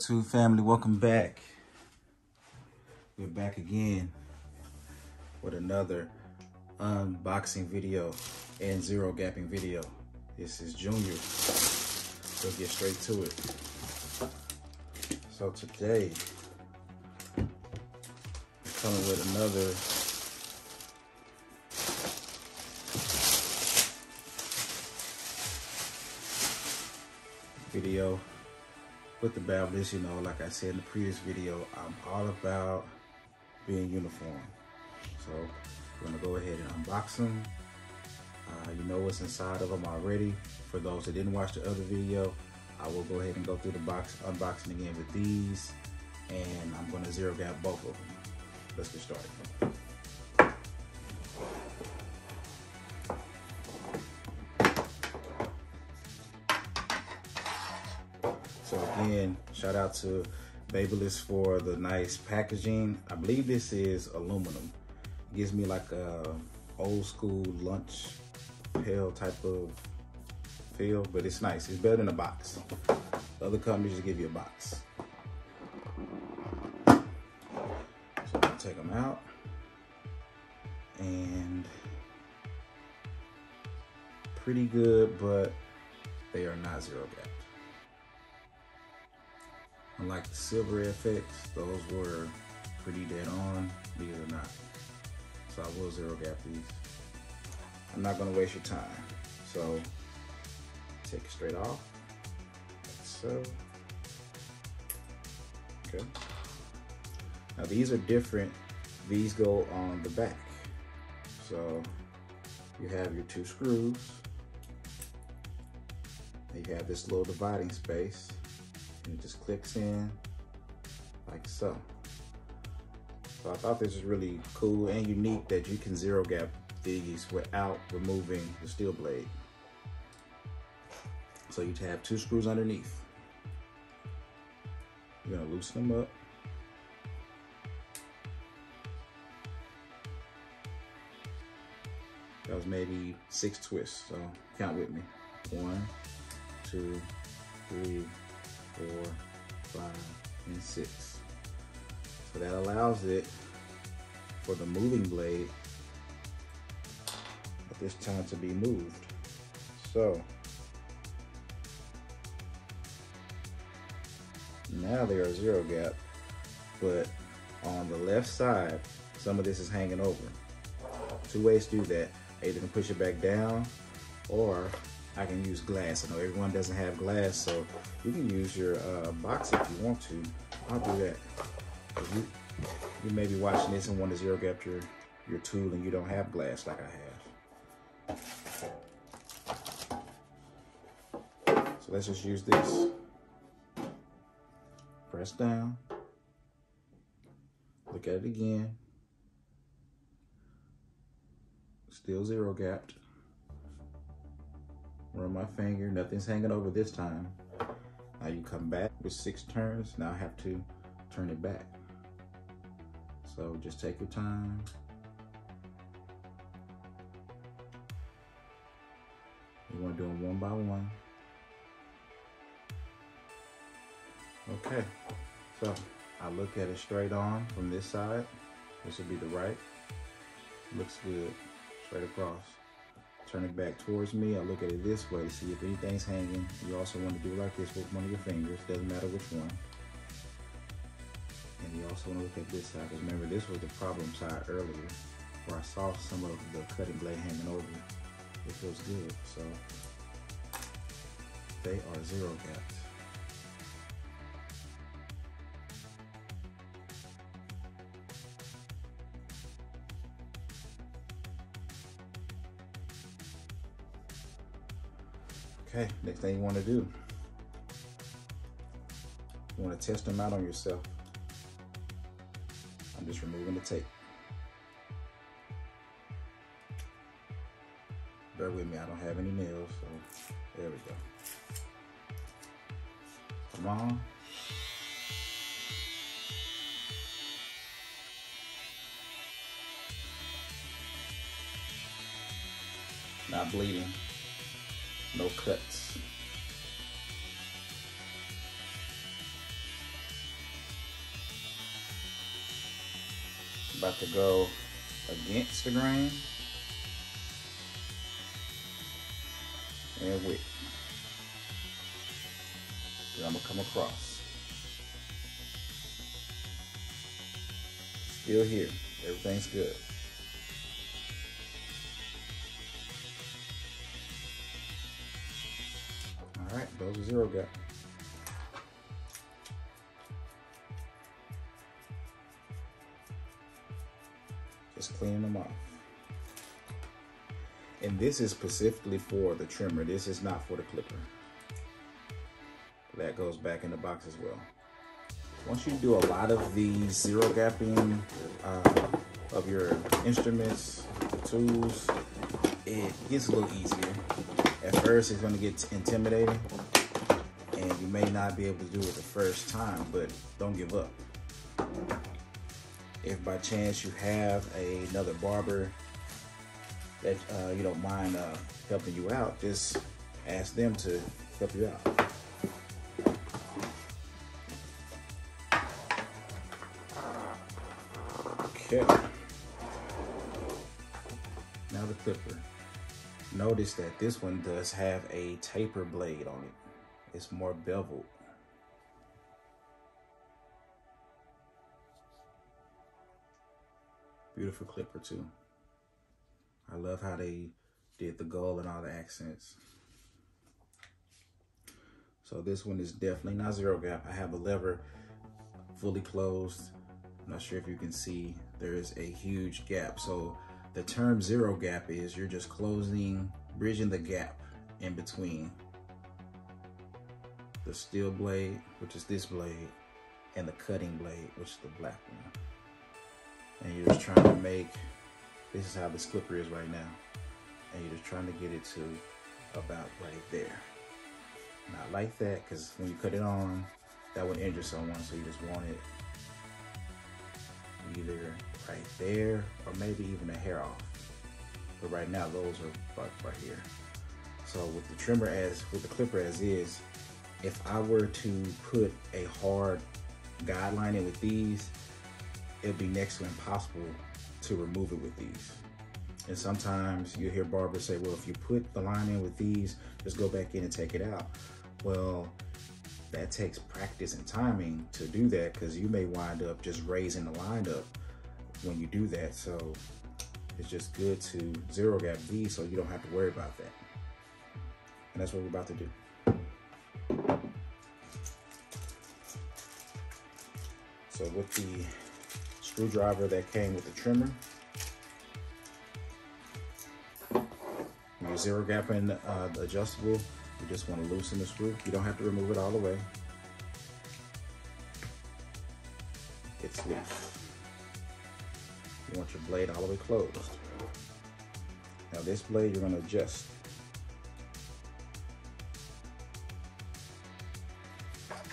YouTube family? Welcome back. We're back again with another unboxing video and zero gapping video. This is Junior. We'll get straight to it. So today, I'm coming with another video with the barbershop. You know, like I said in the previous video, I'm all about being uniform. So we're gonna go ahead and unbox them. You know what's inside of them already. For those that didn't watch the other video, I will go ahead and go through the unboxing again with these, and I'm gonna zero gap both of them. Let's get started. So again, shout out to Babyliss for the nice packaging. I believe this is aluminum. It gives me like a old school lunch pail type of feel, but it's nice. It's better than a box. The other companies just give you a box. So I'm gonna take them out, and pretty good, but they are not zero gapped. Unlike the silver effects, those were pretty dead on. These are not. So I will zero gap these. I'm not gonna waste your time. So take it straight off, like so. Okay. Now these are different. These go on the back. So you have your two screws. And you have this little dividing space. And it just clicks in like so. So I thought this was really cool and unique that you can zero gap these without removing the steel blade. So you have two screws underneath. You're gonna loosen them up. That was maybe 6 twists, so count with me. 1, 2, 3, 4, 5, and 6. So that allows it for the moving blade at this time to be moved. So now they are zero gap, but on the left side, some of this is hanging over. 2 ways to do that. I either can push it back down, or I can use glass. I know everyone doesn't have glass, so you can use your box if you want to. I'll do that. You may be watching this and want to zero gap your tool and you don't have glass like I have. So let's just use this. Press down. Look at it again. Still zero gapped. Run my finger, nothing's hanging over this time. Now you come back with 6 turns. Now I have to turn it back. So just take your time. You want to do them one by one. Okay, so I look at it straight on from this side. This will be the right. Looks good, straight across. Turn it back towards me. I look at it this way to see if anything's hanging. You also want to do like this with one of your fingers. Doesn't matter which one. And you also want to look at this side, because remember, this was the problem side earlier, where I saw some of the cutting blade hanging over. It feels good. So they are zero gapped. Okay, next thing you want to do, you want to test them out on yourself. I'm just removing the tape. Bear with me, I don't have any nails, so there we go. Come on. Not bleeding. No cuts. about to go against the grain and width. Then I'm gonna come across. Still here, everything's good. All right, those are 0 gap. Just cleaning them off. And this is specifically for the trimmer. This is not for the clipper. That goes back in the box as well. Once you do a lot of these 0 gapping of your instruments, tools, it gets a little easier. At first, it's going to get intimidating, and you may not be able to do it the first time, but don't give up. If by chance you have another barber that you don't mind helping you out, just ask them to help you out. Okay. Now the clipper. Notice that this one does have a taper blade on it. It's more beveled. Beautiful clipper too. I love how they did the gold and all the accents. So this one is definitely not 0 gap. I have a lever fully closed. I'm not sure if you can see, there is a huge gap. So the term 0 gap is you're just bridging the gap in between the steel blade, which is this blade, and the cutting blade, which is the black one. And you're just trying to make, this is how this clipper is right now. And you're just trying to get it to about right there. Not like that, because when you cut it on, that would injure someone, so you just want it either right there or maybe even a hair off. But right now, those are right here. So with the trimmer with the clipper as is, if I were to put a hard guideline in with these, it'd be next to impossible to remove it with these. And sometimes you hear barbers say, well, if you put the line in with these, just go back in and take it out. Well, that takes practice and timing to do that, because you may wind up just raising the line up when you do that. So it's just good to 0 gap these so you don't have to worry about that. And that's what we're about to do. So with the screwdriver that came with the trimmer, when you're 0 gapping the adjustable, you just want to loosen the screw. You don't have to remove it all the way. It's loose. You want your blade all the way closed. Now this blade you're going to adjust.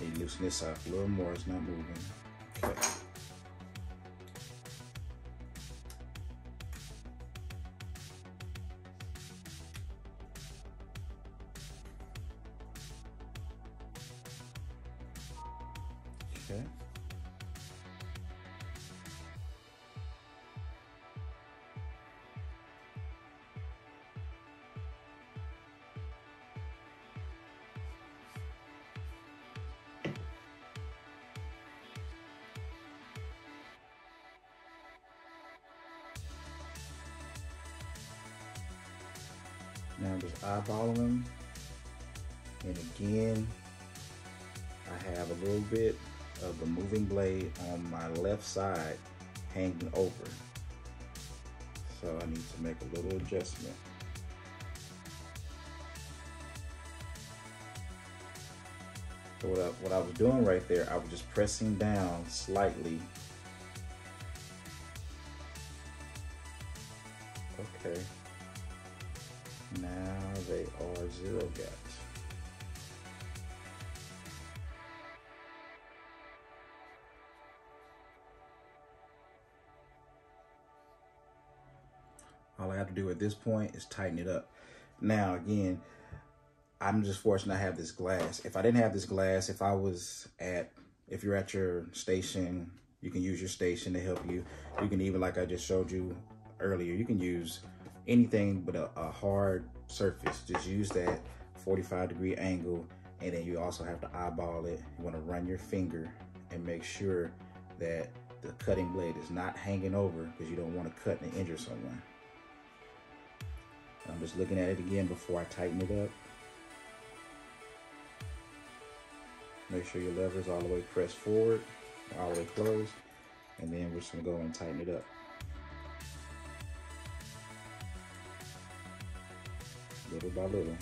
And you loosen this up a little more, it's not moving. Okay. Okay. Now just eyeballing them, and again, I have a little bit of the moving blade on my left side hanging over. So I need to make a little adjustment. So what I was doing right there, I was just pressing down slightly. Okay. Now they are 0 gaps. All I have to do at this point is tighten it up. Now again, I'm just fortunate I have this glass. If I didn't have this glass, if you're at your station You can use your station to help you. You can even, like I just showed you earlier, you can use anything but a hard surface. Just use that 45-degree angle, and then you also have to eyeball it. You want to run your finger and make sure that the cutting blade is not hanging over, because you don't want to cut and injure someone. I'm just looking at it again before I tighten it up. Make sure your lever is all the way pressed forward, all the way closed, and then we're just gonna go and tighten it up. Little by little.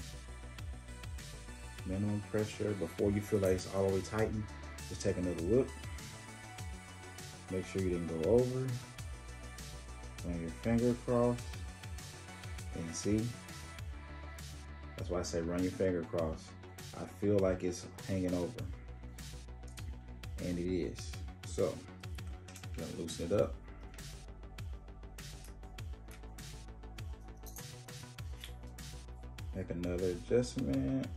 Minimum pressure. Before you feel like it's all the way tightened, just take another look. Make sure you didn't go over. Run your finger across. And see? That's why I say run your finger across. I feel like it's hanging over. And it is. So, I'm gonna loosen it up. Make another adjustment.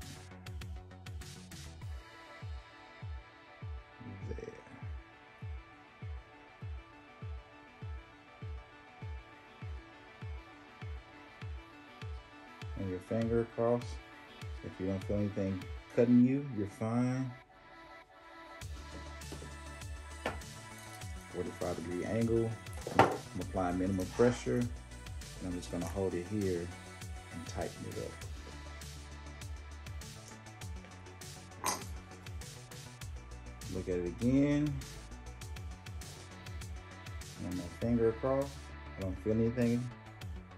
There. And your finger across. If you don't feel anything cutting you, you're fine. 45-degree angle. I'm applying minimum pressure, and I'm just gonna hold it here and tighten it up. Look at it again. Run my finger across. I don't feel anything.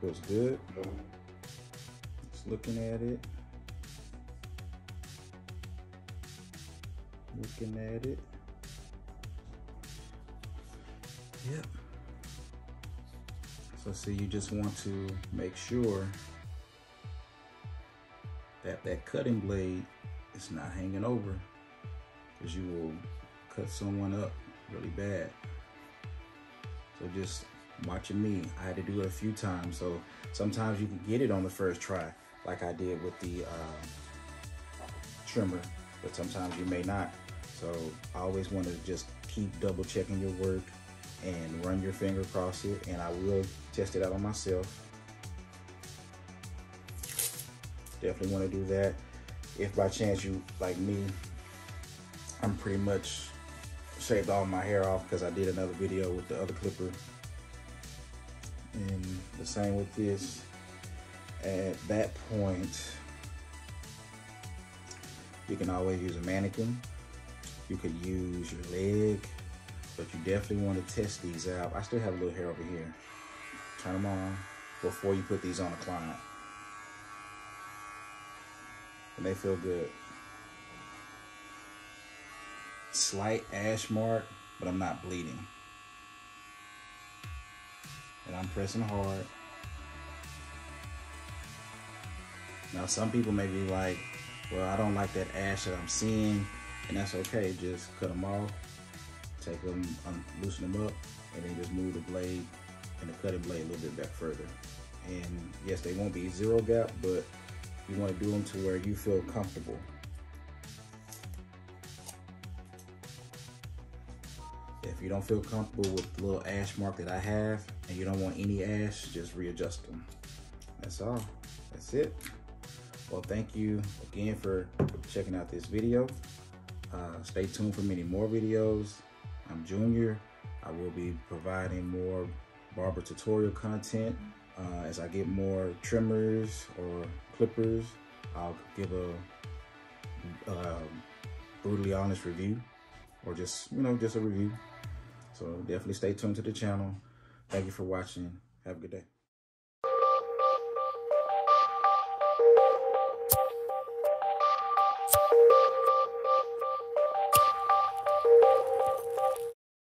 Feels good. Just looking at it. Looking at it. Yep. So see, you just want to make sure that that cutting blade is not hanging over, because you will cut someone up really bad. So just watching me, I had to do it a few times. So sometimes you can get it on the first try, like I did with the trimmer, but sometimes you may not. So I always want to just keep double checking your work and run your finger across it, and I will test it out on myself. Definitely want to do that. If by chance you, like me, I'm pretty much shaved all my hair off because I did another video with the other clipper. And the same with this. At that point, you can always use a mannequin. You could use your leg, but you definitely want to test these out. I still have a little hair over here. Turn them on before you put these on a client. And they feel good. Slight ash mark, but I'm not bleeding. And I'm pressing hard. Now some people may be like, well, I don't like that ash that I'm seeing, and that's okay. Just cut them off, take them, loosen them up, and then just move the blade and the cutting blade a little bit back further. And yes, they won't be zero gap, but you want to do them to where you feel comfortable. If you don't feel comfortable with the little ash mark that I have, and you don't want any ash, just readjust them. That's all. That's it. Well, thank you again for checking out this video. Stay tuned for many more videos. I'm Junior. I will be providing more barber tutorial content. As I get more trimmers or clippers, I'll give a brutally honest review, or just, just a review. So definitely stay tuned to the channel. Thank you for watching. Have a good day.